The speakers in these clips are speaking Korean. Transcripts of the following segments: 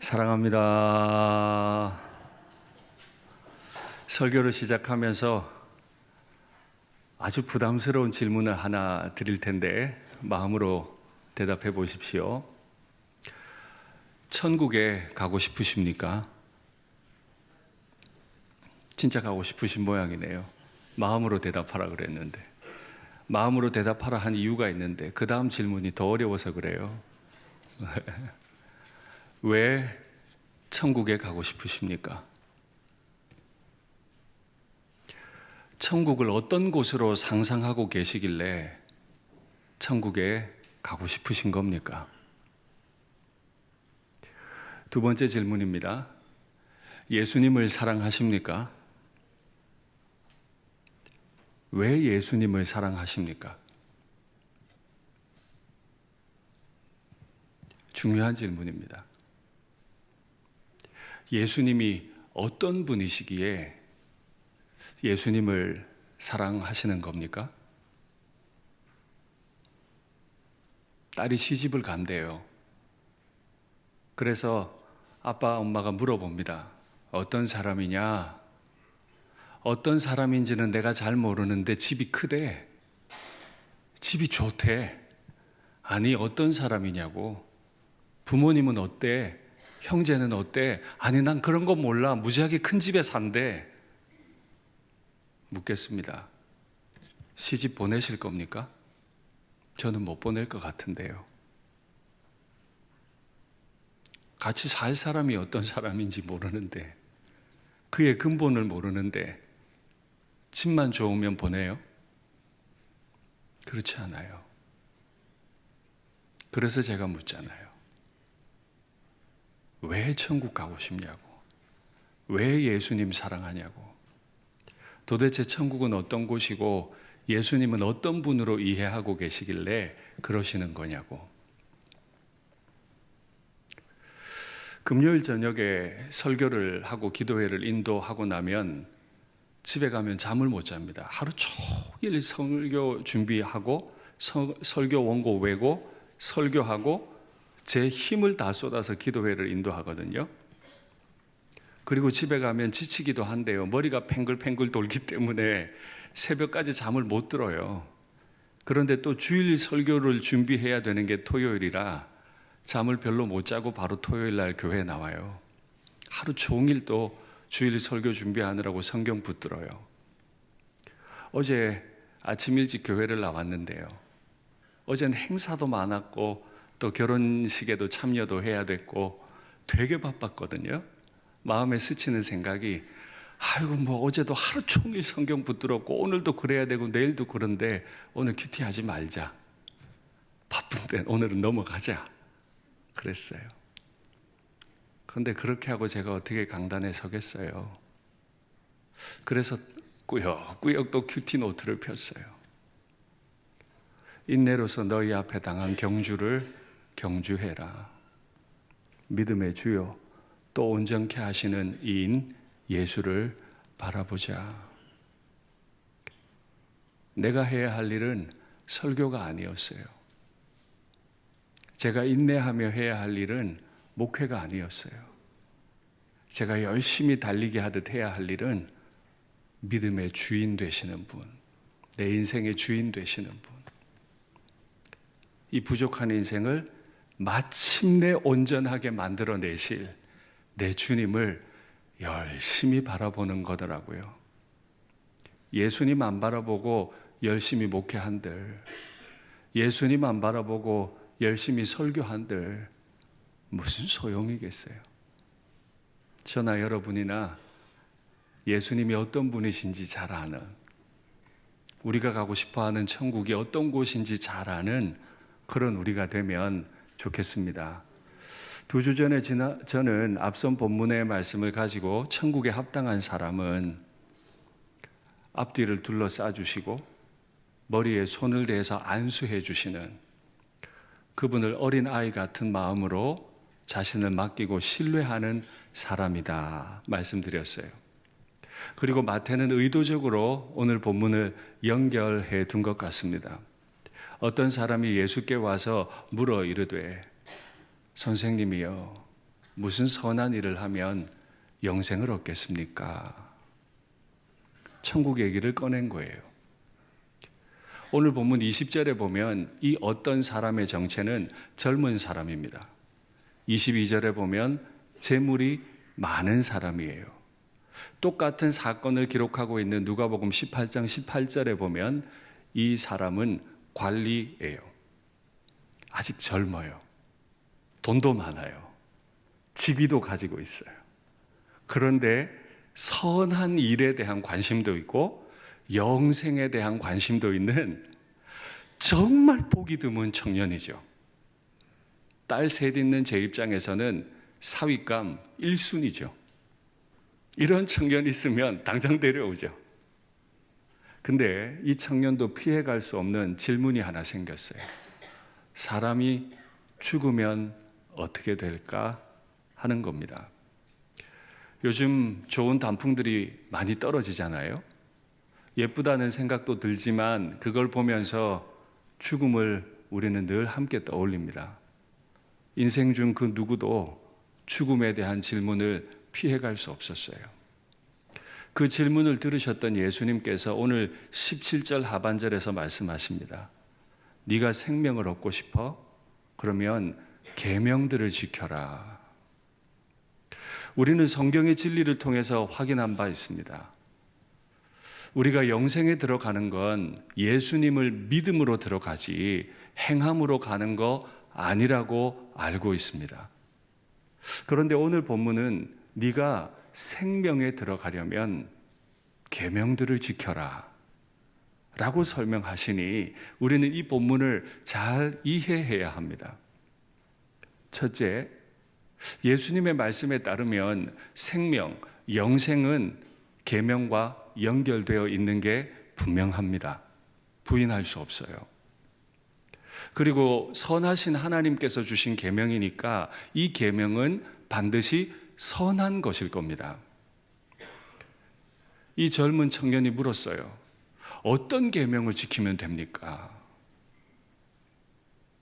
사랑합니다. 설교를 시작하면서 아주 부담스러운 질문을 하나 드릴 텐데 마음으로 대답해 보십시오. 천국에 가고 싶으십니까? 진짜 가고 싶으신 모양이네요. 마음으로 대답하라 그랬는데. 마음으로 대답하라 한 이유가 있는데 그 다음 질문이 더 어려워서 그래요. 왜 천국에 가고 싶으십니까? 천국을 어떤 곳으로 상상하고 계시길래 천국에 가고 싶으신 겁니까? 두 번째 질문입니다. 예수님을 사랑하십니까? 왜 예수님을 사랑하십니까? 중요한 질문입니다. 예수님이 어떤 분이시기에 예수님을 사랑하시는 겁니까? 딸이 시집을 간대요. 그래서 아빠, 엄마가 물어봅니다. 어떤 사람이냐? 어떤 사람인지는 내가 잘 모르는데 집이 크대. 집이 좋대. 아니, 어떤 사람이냐고. 부모님은 어때? 형제는 어때? 아니, 난 그런 거 몰라. 무지하게 큰 집에 산대. 묻겠습니다. 시집 보내실 겁니까? 저는 못 보낼 것 같은데요. 같이 살 사람이 어떤 사람인지 모르는데, 그의 근본을 모르는데, 집만 좋으면 보내요? 그렇지 않아요. 그래서 제가 묻잖아요. 왜 천국 가고 싶냐고. 왜 예수님 사랑하냐고. 도대체 천국은 어떤 곳이고 예수님은 어떤 분으로 이해하고 계시길래 그러시는 거냐고. 금요일 저녁에 설교를 하고 기도회를 인도하고 나면 집에 가면 잠을 못 잡니다. 하루 종일 설교 준비하고 설교 원고 외고 설교하고 제 힘을 다 쏟아서 기도회를 인도하거든요. 그리고 집에 가면 지치기도 한데요. 머리가 팽글팽글 돌기 때문에 새벽까지 잠을 못 들어요. 그런데 또 주일 설교를 준비해야 되는 게 토요일이라 잠을 별로 못 자고 바로 토요일 날 교회에 나와요. 하루 종일 또 주일 설교 준비하느라고 성경 붙들어요. 어제 아침 일찍 교회를 나왔는데요. 어제는 행사도 많았고 또 결혼식에도 참여도 해야 됐고 되게 바빴거든요. 마음에 스치는 생각이 아이고 뭐 어제도 하루 종일 성경 붙들었고 오늘도 그래야 되고 내일도 그런데 오늘 큐티하지 말자. 바쁜데 오늘은 넘어가자. 그랬어요. 그런데 그렇게 하고 제가 어떻게 강단에 서겠어요. 그래서 꾸역꾸역 또 큐티 노트를 폈어요. 인내로서 너희 앞에 당한 경주를 경주해라. 믿음의 주요 또 온전케 하시는 이인 예수를 바라보자. 내가 해야 할 일은 설교가 아니었어요. 제가 인내하며 해야 할 일은 목회가 아니었어요. 제가 열심히 달리기 하듯 해야 할 일은 믿음의 주인 되시는 분, 내 인생의 주인 되시는 분. 이 부족한 인생을 마침내 온전하게 만들어내실 내 주님을 열심히 바라보는 거더라고요. 예수님 안 바라보고 열심히 목회한들, 예수님 안 바라보고 열심히 설교한들 무슨 소용이겠어요? 저나 여러분이나 예수님이 어떤 분이신지 잘 아는, 우리가 가고 싶어하는 천국이 어떤 곳인지 잘 아는 그런 우리가 되면 좋겠습니다. 2주 전에 저는 앞선 본문의 말씀을 가지고 천국에 합당한 사람은 앞뒤를 둘러싸 주시고 머리에 손을 대서 안수해 주시는 그분을 어린아이 같은 마음으로 자신을 맡기고 신뢰하는 사람이다 말씀드렸어요. 그리고 마태는 의도적으로 오늘 본문을 연결해 둔 것 같습니다. 어떤 사람이 예수께 와서 물어 이르되 선생님이여 무슨 선한 일을 하면 영생을 얻겠습니까? 천국 얘기를 꺼낸 거예요. 오늘 본문 20절에 보면 이 어떤 사람의 정체는 젊은 사람입니다. 22절에 보면 재물이 많은 사람이에요. 똑같은 사건을 기록하고 있는 누가복음 18장 18절에 보면 이 사람은 관리예요. 아직 젊어요. 돈도 많아요. 직위도 가지고 있어요. 그런데 선한 일에 대한 관심도 있고 영생에 대한 관심도 있는 정말 보기 드문 청년이죠. 딸 셋 있는 제 입장에서는 사윗감 1순위죠. 이런 청년이 있으면 당장 데려오죠. 근데 이 청년도 피해갈 수 없는 질문이 하나 생겼어요. 사람이 죽으면 어떻게 될까 하는 겁니다. 요즘 좋은 단풍들이 많이 떨어지잖아요. 예쁘다는 생각도 들지만 그걸 보면서 죽음을 우리는 늘 함께 떠올립니다. 인생 중 그 누구도 죽음에 대한 질문을 피해갈 수 없었어요. 그 질문을 들으셨던 예수님께서 오늘 17절 하반절에서 말씀하십니다. 네가 생명을 얻고 싶어? 그러면 계명들을 지켜라. 우리는 성경의 진리를 통해서 확인한 바 있습니다. 우리가 영생에 들어가는 건 예수님을 믿음으로 들어가지 행함으로 가는 거 아니라고 알고 있습니다. 그런데 오늘 본문은 네가 생명에 들어가려면 계명들을 지켜라 라고 설명하시니 우리는 이 본문을 잘 이해해야 합니다. 첫째, 예수님의 말씀에 따르면 생명, 영생은 계명과 연결되어 있는 게 분명합니다. 부인할 수 없어요. 그리고 선하신 하나님께서 주신 계명이니까 이 계명은 반드시 선한 것일 겁니다. 이 젊은 청년이 물었어요. 어떤 계명을 지키면 됩니까?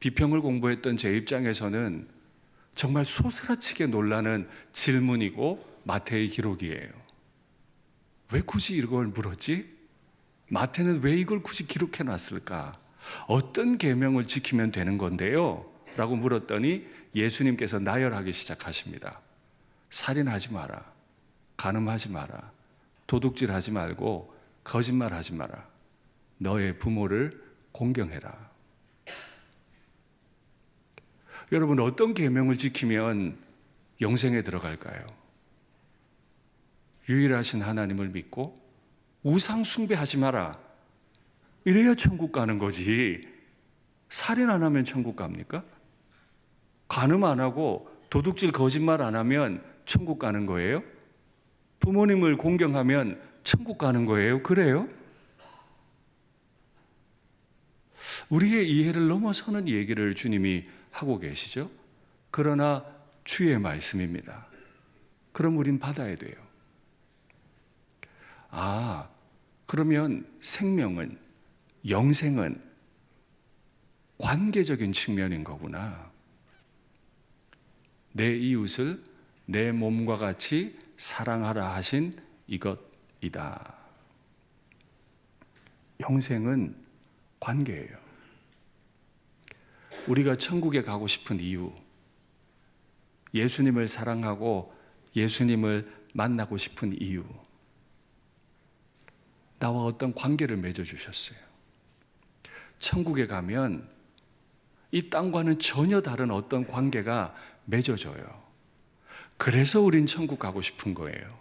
비평을 공부했던 제 입장에서는 정말 소스라치게 놀라는 질문이고 마태의 기록이에요. 왜 굳이 이걸 물었지? 마태는 왜 이걸 굳이 기록해 놨을까? 어떤 계명을 지키면 되는 건데요? 라고 물었더니 예수님께서 나열하기 시작하십니다. 살인하지 마라. 간음하지 마라. 도둑질하지 말고 거짓말하지 마라. 너의 부모를 공경해라. 여러분, 어떤 계명을 지키면 영생에 들어갈까요? 유일하신 하나님을 믿고 우상 숭배하지 마라. 이래야 천국 가는 거지. 살인 안 하면 천국 갑니까? 간음 안 하고 도둑질 거짓말 안 하면 천국 가는 거예요? 부모님을 공경하면 천국 가는 거예요? 그래요? 우리의 이해를 넘어서는 얘기를 주님이 하고 계시죠? 그러나 주의 말씀입니다. 그럼 우린 받아야 돼요. 아, 그러면 생명은, 영생은 관계적인 측면인 거구나. 내 이웃을 내 몸과 같이 사랑하라 하신 이것이다. 영생은 관계예요. 우리가 천국에 가고 싶은 이유, 예수님을 사랑하고 예수님을 만나고 싶은 이유, 나와 어떤 관계를 맺어주셨어요. 천국에 가면 이 땅과는 전혀 다른 어떤 관계가 맺어져요. 그래서 우린 천국 가고 싶은 거예요.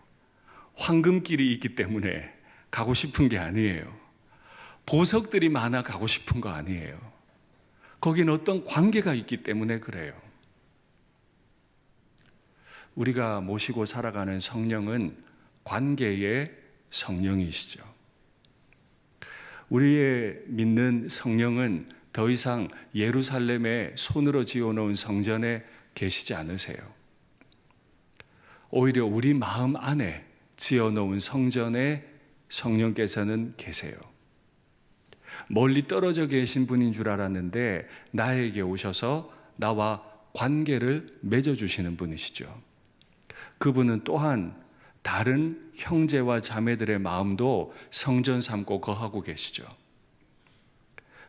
황금길이 있기 때문에 가고 싶은 게 아니에요. 보석들이 많아 가고 싶은 거 아니에요. 거긴 어떤 관계가 있기 때문에 그래요. 우리가 모시고 살아가는 성령은 관계의 성령이시죠. 우리의 믿는 성령은 더 이상 예루살렘에 손으로 지어놓은 성전에 계시지 않으세요. 오히려 우리 마음 안에 지어놓은 성전에 성령께서는 계세요. 멀리 떨어져 계신 분인 줄 알았는데 나에게 오셔서 나와 관계를 맺어주시는 분이시죠. 그분은 또한 다른 형제와 자매들의 마음도 성전 삼고 거하고 계시죠.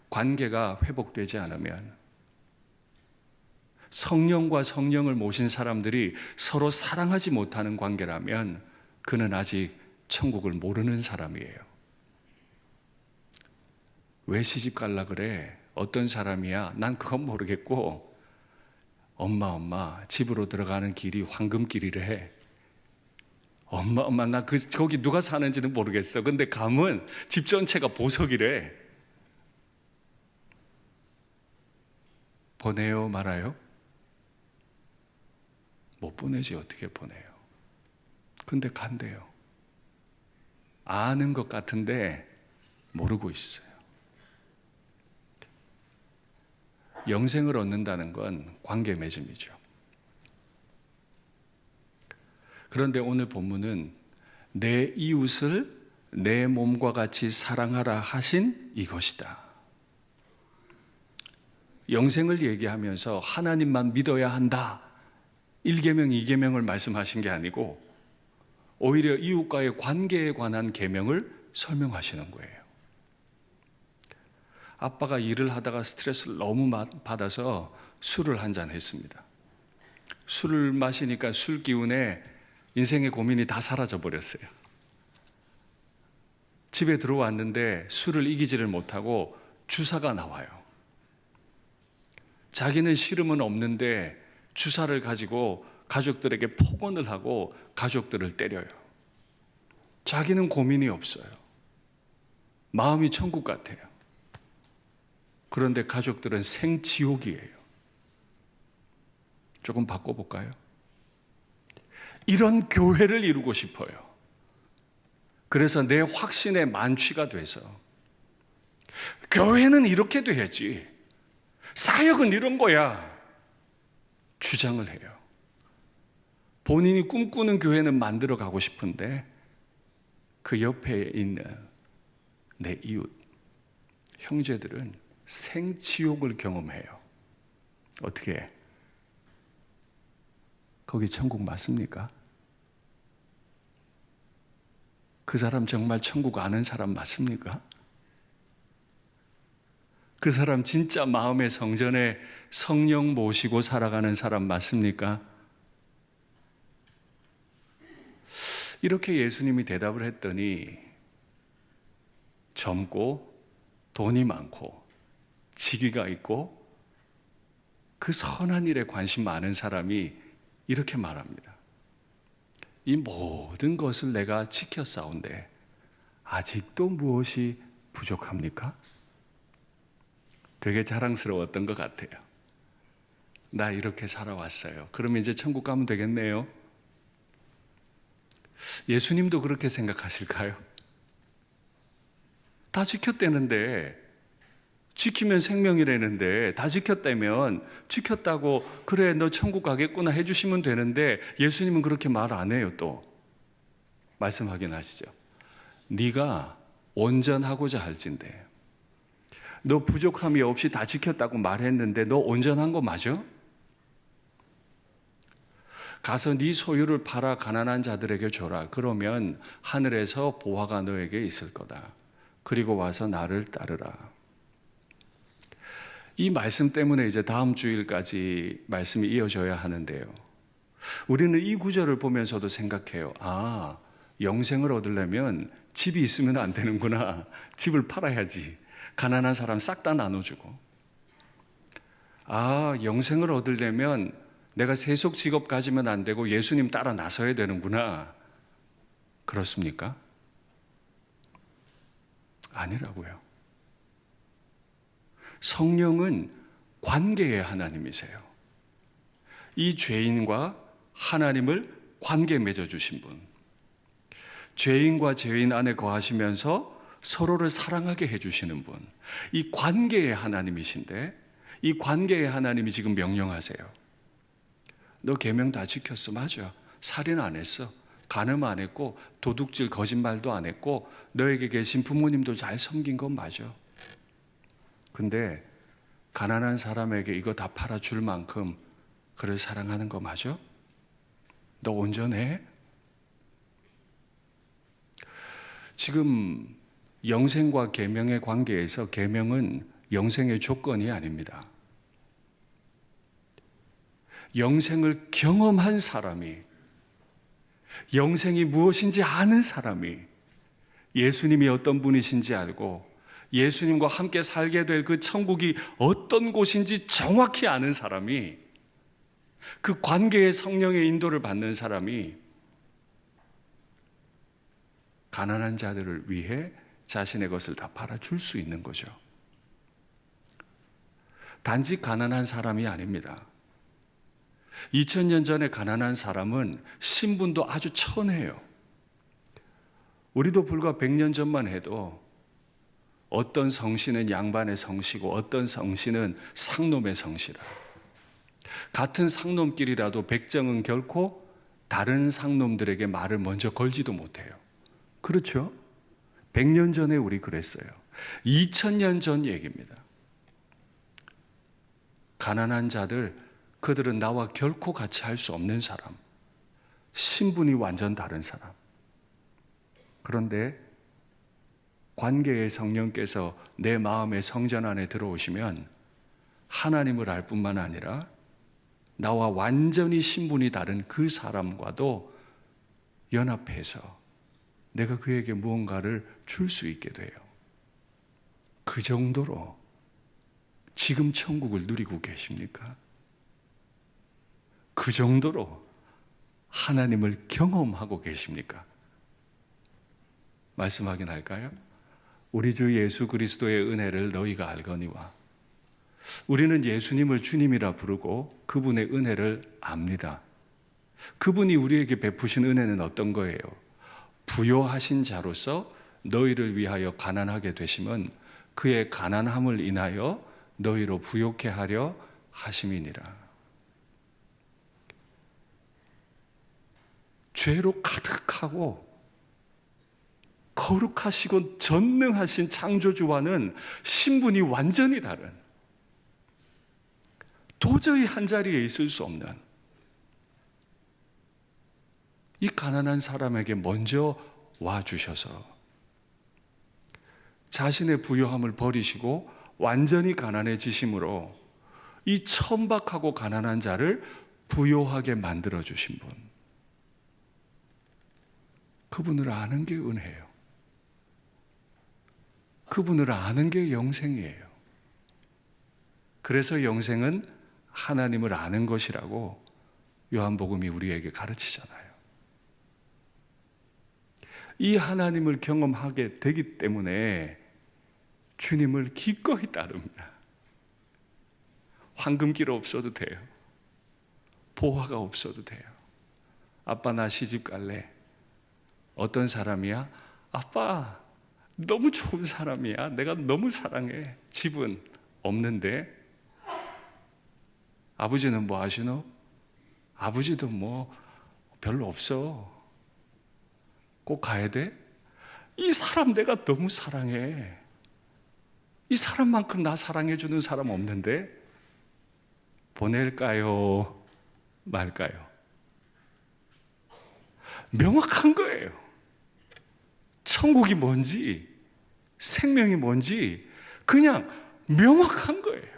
관계가 회복되지 않으면, 성령과 성령을 모신 사람들이 서로 사랑하지 못하는 관계라면 그는 아직 천국을 모르는 사람이에요. 왜 시집 갈라 그래? 어떤 사람이야? 난 그건 모르겠고, 엄마 집으로 들어가는 길이 황금길이래. 엄마 나 거기 누가 사는지는 모르겠어. 근데 가면 집 전체가 보석이래. 보내요 말아요? 못 보내지. 어떻게 보내요? 근데 간대요. 아는 것 같은데 모르고 있어요. 영생을 얻는다는 건 관계 맺음이죠. 그런데 오늘 본문은 내 이웃을 내 몸과 같이 사랑하라 하신 이것이다. 영생을 얘기하면서 하나님만 믿어야 한다. 1계명, 2계명을 말씀하신 게 아니고 오히려 이웃과의 관계에 관한 계명을 설명하시는 거예요. 아빠가 일을 하다가 스트레스를 너무 받아서 술을 한잔 했습니다. 술을 마시니까 술 기운에 인생의 고민이 다 사라져 버렸어요. 집에 들어왔는데 술을 이기지를 못하고 주사가 나와요. 자기는 시름은 없는데 주사를 가지고 가족들에게 폭언을 하고 가족들을 때려요. 자기는 고민이 없어요. 마음이 천국 같아요. 그런데 가족들은 생지옥이에요. 조금 바꿔볼까요? 이런 교회를 이루고 싶어요. 그래서 내 확신의 만취가 돼서 교회는 이렇게 돼야지, 사역은 이런 거야 주장을 해요. 본인이 꿈꾸는 교회는 만들어 가고 싶은데 그 옆에 있는 내 이웃, 형제들은 생지옥을 경험해요. 어떻게 해? 거기 천국 맞습니까? 그 사람 정말 천국 아는 사람 맞습니까? 그 사람 진짜 마음의 성전에 성령 모시고 살아가는 사람 맞습니까? 이렇게 예수님이 대답을 했더니 젊고 돈이 많고 직위가 있고 그 선한 일에 관심 많은 사람이 이렇게 말합니다. 이 모든 것을 내가 지켰사온데 아직도 무엇이 부족합니까? 되게 자랑스러웠던 것 같아요. 나 이렇게 살아왔어요. 그러면 이제 천국 가면 되겠네요. 예수님도 그렇게 생각하실까요? 다 지켰다는데, 지키면 생명이라는데 다 지켰다면 지켰다고 그래 너 천국 가겠구나 해주시면 되는데 예수님은 그렇게 말 안 해요. 또 말씀하긴 하시죠. 네가 온전하고자 할진대 너 부족함이 없이 다 지켰다고 말했는데 너 온전한 거 맞아? 가서 네 소유를 팔아 가난한 자들에게 줘라. 그러면 하늘에서 보화가 너에게 있을 거다. 그리고 와서 나를 따르라. 이 말씀 때문에 이제 다음 주일까지 말씀이 이어져야 하는데요. 우리는 이 구절을 보면서도 생각해요. 아, 영생을 얻으려면 집이 있으면 안 되는구나. 집을 팔아야지. 가난한 사람 싹 다 나눠주고. 아, 영생을 얻으려면 내가 세속 직업 가지면 안 되고 예수님 따라 나서야 되는구나. 그렇습니까? 아니라고요. 성령은 관계의 하나님이세요. 이 죄인과 하나님을 관계 맺어주신 분, 죄인과 죄인 안에 거하시면서 서로를 사랑하게 해주시는 분, 이 관계의 하나님이신데 이 관계의 하나님이 지금 명령하세요. 너 계명 다 지켰어. 맞아. 살인 안 했어. 간음 안 했고 도둑질 거짓말도 안 했고 너에게 계신 부모님도 잘 섬긴 건 맞아. 근데 가난한 사람에게 이거 다 팔아줄 만큼 그를 사랑하는 거 맞아? 너 온전해? 지금 영생과 계명의 관계에서 계명은 영생의 조건이 아닙니다. 영생을 경험한 사람이, 영생이 무엇인지 아는 사람이, 예수님이 어떤 분이신지 알고 예수님과 함께 살게 될 그 천국이 어떤 곳인지 정확히 아는 사람이, 그 관계의 성령의 인도를 받는 사람이 가난한 자들을 위해 자신의 것을 다 팔아줄 수 있는 거죠. 단지 가난한 사람이 아닙니다. 2000년 전에 가난한 사람은 신분도 아주 천해요. 우리도 불과 100년 전만 해도 어떤 성씨는 양반의 성씨고 어떤 성씨는 상놈의 성씨라. 같은 상놈끼리라도 백정은 결코 다른 상놈들에게 말을 먼저 걸지도 못해요. 그렇죠? 100년 전에 우리 그랬어요. 2000년 전 얘기입니다. 가난한 자들, 그들은 나와 결코 같이 할 수 없는 사람, 신분이 완전 다른 사람. 그런데 관계의 성령께서 내 마음의 성전 안에 들어오시면 하나님을 알 뿐만 아니라 나와 완전히 신분이 다른 그 사람과도 연합해서 내가 그에게 무언가를 줄 수 있게 돼요. 그 정도로 지금 천국을 누리고 계십니까? 그 정도로 하나님을 경험하고 계십니까? 말씀 확인할까요? 우리 주 예수 그리스도의 은혜를 너희가 알거니와. 우리는 예수님을 주님이라 부르고 그분의 은혜를 압니다. 그분이 우리에게 베푸신 은혜는 어떤 거예요? 부요하신 자로서 너희를 위하여 가난하게 되심은 그의 가난함을 인하여 너희로 부요케 하려 하심이니라. 죄로 가득하고 거룩하시고 전능하신 창조주와는 신분이 완전히 다른, 도저히 한자리에 있을 수 없는 이 가난한 사람에게 먼저 와주셔서 자신의 부요함을 버리시고 완전히 가난해지심으로 이 천박하고 가난한 자를 부요하게 만들어주신 분, 그분을 아는 게 은혜예요. 그분을 아는 게 영생이에요. 그래서 영생은 하나님을 아는 것이라고 요한복음이 우리에게 가르치잖아요. 이 하나님을 경험하게 되기 때문에 주님을 기꺼이 따릅니다. 황금길 없어도 돼요. 보화가 없어도 돼요. 아빠 나 시집 갈래. 어떤 사람이야? 아빠 너무 좋은 사람이야. 내가 너무 사랑해. 집은 없는데. 아버지는 뭐 하시노? 아버지도 뭐 별로 없어. 꼭 가야 돼? 이 사람 내가 너무 사랑해. 이 사람만큼 나 사랑해주는 사람 없는데. 보낼까요? 말까요? 명확한 거예요. 천국이 뭔지, 생명이 뭔지 그냥 명확한 거예요.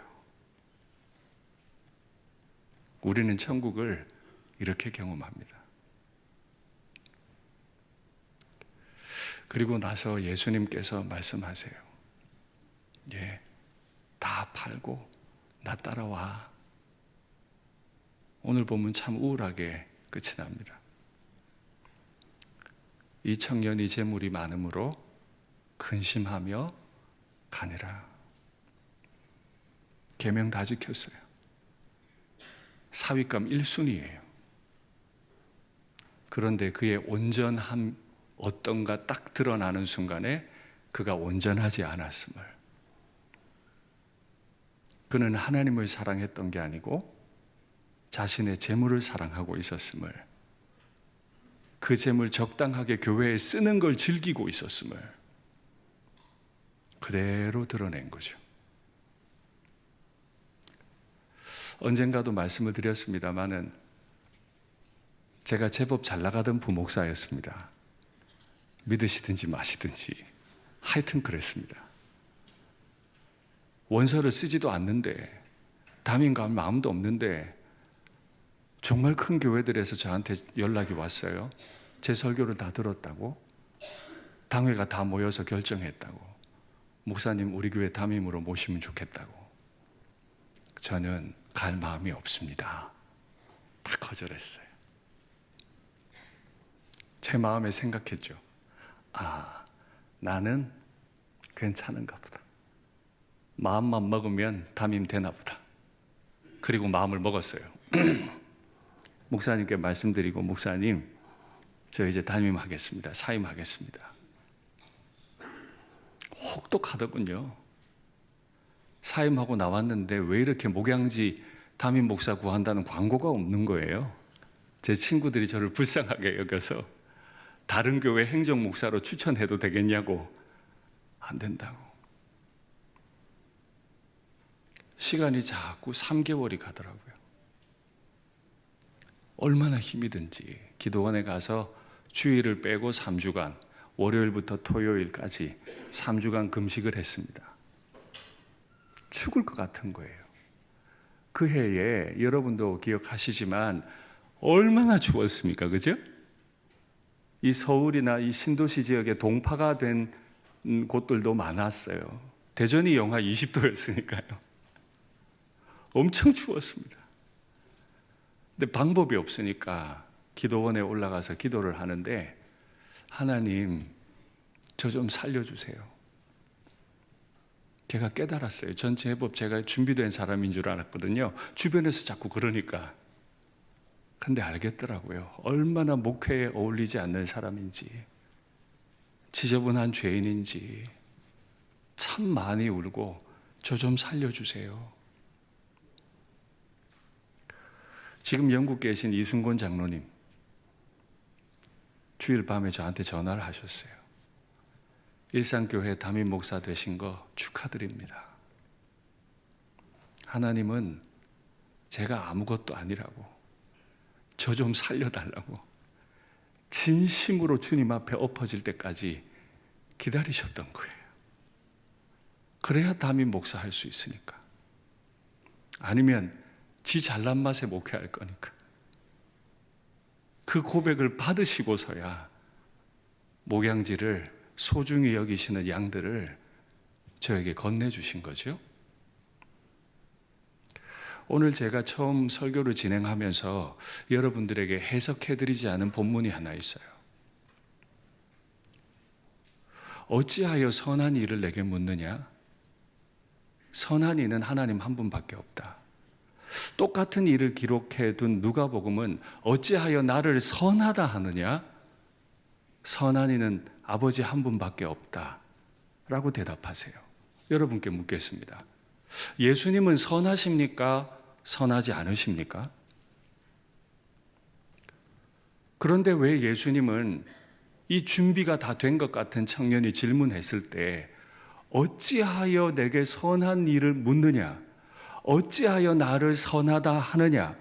우리는 천국을 이렇게 경험합니다. 그리고 나서 예수님께서 말씀하세요. 예, 다 팔고 나 따라와. 오늘 보면 참 우울하게 끝이 납니다. 이 청년이 재물이 많음으로 근심하며 가니라. 계명 다 지켰어요. 사윗감 1순위예요. 그런데 그의 온전함 어떤가 딱 드러나는 순간에 그가 온전하지 않았음을, 그는 하나님을 사랑했던 게 아니고 자신의 재물을 사랑하고 있었음을, 그 재물 적당하게 교회에 쓰는 걸 즐기고 있었음을 그대로 드러낸 거죠. 언젠가도 말씀을 드렸습니다마는 제가 제법 잘 나가던 부목사였습니다. 믿으시든지 마시든지 하여튼 그랬습니다. 원서를 쓰지도 않는데, 담임 갈 마음도 없는데 정말 큰 교회들에서 저한테 연락이 왔어요. 제 설교를 다 들었다고, 당회가 다 모여서 결정했다고, 목사님 우리 교회 담임으로 모시면 좋겠다고. 저는 갈 마음이 없습니다. 다 거절했어요. 제 마음에 생각했죠. 나는 괜찮은가 보다. 마음만 먹으면 담임 되나 보다. 그리고 마음을 먹었어요. 목사님께 말씀드리고, 목사님 저 이제 담임하겠습니다. 사임하겠습니다. 혹독하더군요. 사임하고 나왔는데 왜 이렇게 목양지 담임 목사 구한다는 광고가 없는 거예요. 제 친구들이 저를 불쌍하게 여겨서 다른 교회 행정 목사로 추천해도 되겠냐고. 안 된다고. 시간이 자꾸 3개월이 가더라고요. 얼마나 힘이 든지 기도원에 가서 주일을 빼고 3주간, 월요일부터 토요일까지 3주간 금식을 했습니다. 죽을 것 같은 거예요. 그 해에 여러분도 기억하시지만 얼마나 추웠습니까? 그죠? 이 서울이나 이 신도시 지역에 동파가 된 곳들도 많았어요. 대전이 영하 20도였으니까요. 엄청 추웠습니다. 근데 방법이 없으니까 기도원에 올라가서 기도를 하는데, 하나님 저 좀 살려주세요. 제가 깨달았어요. 전 제법 제가 준비된 사람인 줄 알았거든요. 주변에서 자꾸 그러니까. 근데 알겠더라고요. 얼마나 목회에 어울리지 않는 사람인지, 지저분한 죄인인지 참 많이 울고 저 좀 살려주세요. 지금 영국 계신 이순곤 장로님, 주일 밤에 저한테 전화를 하셨어요. 일상교회 담임 목사 되신 거 축하드립니다. 하나님은 제가 아무것도 아니라고, 저 좀 살려달라고 진심으로 주님 앞에 엎어질 때까지 기다리셨던 거예요. 그래야 담임 목사 할 수 있으니까. 아니면 지 잘난 맛에 목회할 거니까. 그 고백을 받으시고서야 목양지를 소중히 여기시는 양들을 저에게 건네주신 거죠. 오늘 제가 처음 설교를 진행하면서 여러분들에게 해석해드리지 않은 본문이 하나 있어요. 어찌하여 선한 일을 내게 묻느냐? 선한 이는 하나님 한 분밖에 없다. 똑같은 일을 기록해둔 누가복음은 어찌하여 나를 선하다 하느냐? 선한 이는 아버지 한 분밖에 없다 라고 대답하세요. 여러분께 묻겠습니다. 예수님은 선하십니까? 선하지 않으십니까? 그런데 왜 예수님은 이 준비가 다 된 것 같은 청년이 질문했을 때 어찌하여 내게 선한 일을 묻느냐? 어찌하여 나를 선하다 하느냐?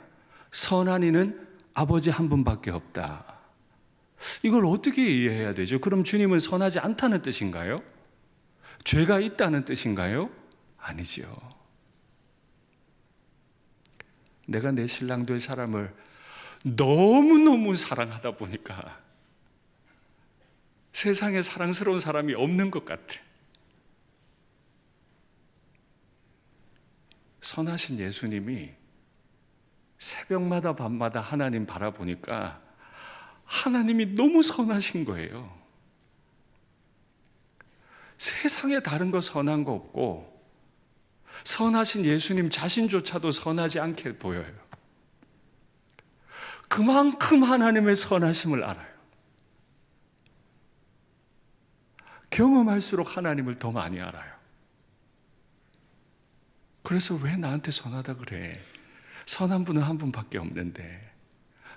선한 이는 아버지 한 분밖에 없다. 이걸 어떻게 이해해야 되죠? 그럼 주님은 선하지 않다는 뜻인가요? 죄가 있다는 뜻인가요? 아니지요. 내가 내 신랑 될 사람을 너무너무 사랑하다 보니까 세상에 사랑스러운 사람이 없는 것 같아. 선하신 예수님이 새벽마다 밤마다 하나님 바라보니까 하나님이 너무 선하신 거예요. 세상에 다른 거 선한 거 없고 선하신 예수님 자신조차도 선하지 않게 보여요. 그만큼 하나님의 선하심을 알아요. 경험할수록 하나님을 더 많이 알아요. 그래서 왜 나한테 선하다 그래? 선한 분은 한 분밖에 없는데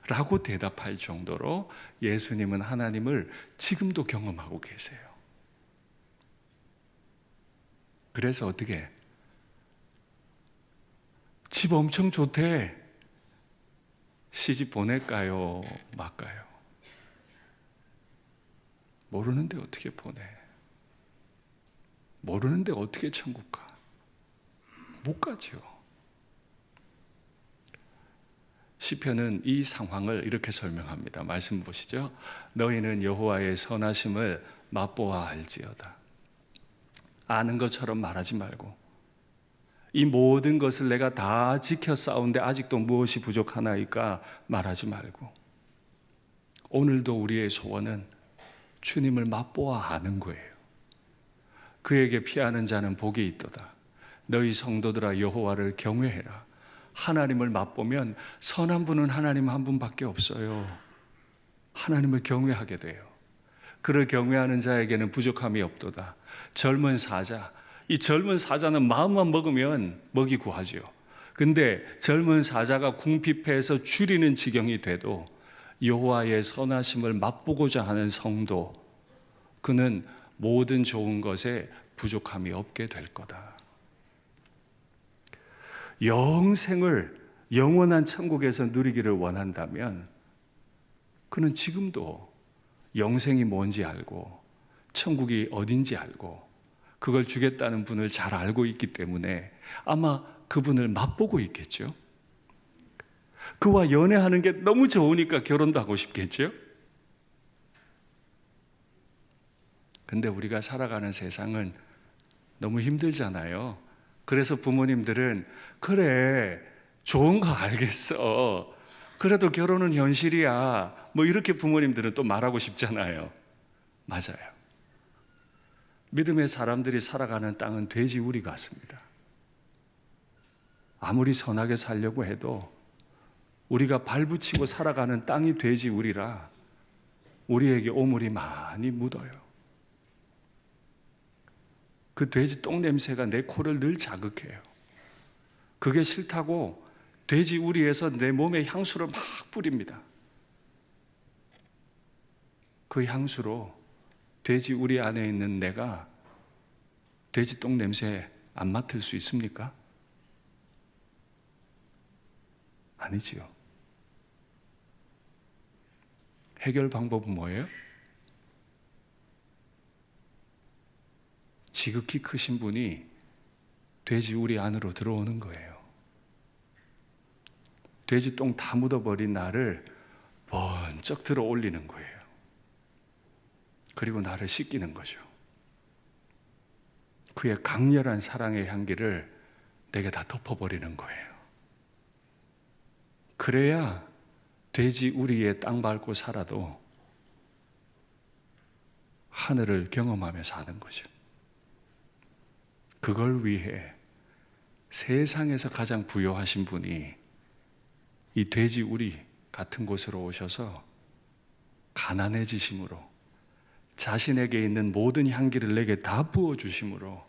라고 대답할 정도로 예수님은 하나님을 지금도 경험하고 계세요. 그래서 어떻게? 집 엄청 좋대. 시집 보낼까요? 말까요? 모르는데 어떻게 보내? 모르는데 어떻게 천국 가? 못 가죠. 시편은 이 상황을 이렇게 설명합니다. 말씀 보시죠. 너희는 여호와의 선하심을 맛보아 알지어다. 아는 것처럼 말하지 말고, 이 모든 것을 내가 다 지켜 싸운데 아직도 무엇이 부족하나이까 말하지 말고, 오늘도 우리의 소원은 주님을 맛보아 아는 거예요. 그에게 피하는 자는 복이 있도다. 너희 성도들아 여호와를 경외해라. 하나님을 맛보면 선한 분은 하나님 한 분밖에 없어요. 하나님을 경외하게 돼요. 그를 경외하는 자에게는 부족함이 없도다. 젊은 사자, 이 젊은 사자는 마음만 먹으면 먹이 구하죠. 근데 젊은 사자가 궁핍해서 줄이는 지경이 돼도 여호와의 선하심을 맛보고자 하는 성도, 그는 모든 좋은 것에 부족함이 없게 될 거다. 영생을 영원한 천국에서 누리기를 원한다면 그는 지금도 영생이 뭔지 알고 천국이 어딘지 알고 그걸 주겠다는 분을 잘 알고 있기 때문에 아마 그분을 맛보고 있겠죠. 그와 연애하는 게 너무 좋으니까 결혼도 하고 싶겠죠. 근데 우리가 살아가는 세상은 너무 힘들잖아요. 그래서 부모님들은 그래, 좋은 거 알겠어. 그래도 결혼은 현실이야. 뭐 이렇게 부모님들은 또 말하고 싶잖아요. 맞아요. 믿음의 사람들이 살아가는 땅은 돼지우리 같습니다. 아무리 선하게 살려고 해도 우리가 발붙이고 살아가는 땅이 돼지우리라 우리에게 오물이 많이 묻어요. 그 돼지 똥 냄새가 내 코를 늘 자극해요. 그게 싫다고 돼지 우리에서 내 몸에 향수를 막 뿌립니다. 그 향수로 돼지 우리 안에 있는 내가 돼지 똥 냄새 안 맡을 수 있습니까? 아니지요. 해결 방법은 뭐예요? 지극히 크신 분이 돼지 우리 안으로 들어오는 거예요. 돼지 똥 다 묻어버린 나를 번쩍 들어 올리는 거예요. 그리고 나를 씻기는 거죠. 그의 강렬한 사랑의 향기를 내게 다 덮어버리는 거예요. 그래야 돼지 우리에 땅 밟고 살아도 하늘을 경험하며 사는 거죠. 그걸 위해 세상에서 가장 부요하신 분이 이 돼지 우리 같은 곳으로 오셔서 가난해지심으로 자신에게 있는 모든 향기를 내게 다 부어주심으로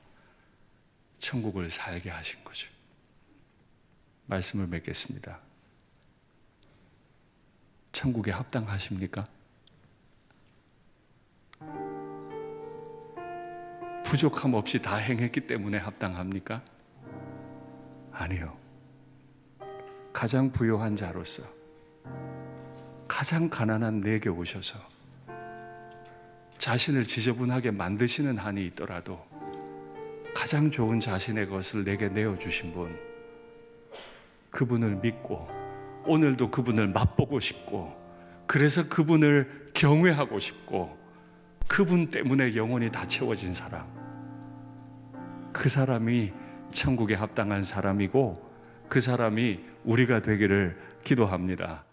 천국을 살게 하신 거죠. 말씀을 맺겠습니다. 천국에 합당하십니까? 부족함 없이 다 행했기 때문에 합당합니까? 아니요. 가장 부요한 자로서 가장 가난한 내게 오셔서 자신을 지저분하게 만드시는 한이 있더라도 가장 좋은 자신의 것을 내게 내어주신 분, 그분을 믿고 오늘도 그분을 맛보고 싶고 그래서 그분을 경외하고 싶고 그분 때문에 영혼이 다 채워진 사람, 그 사람이 천국에 합당한 사람이고 그 사람이 우리가 되기를 기도합니다.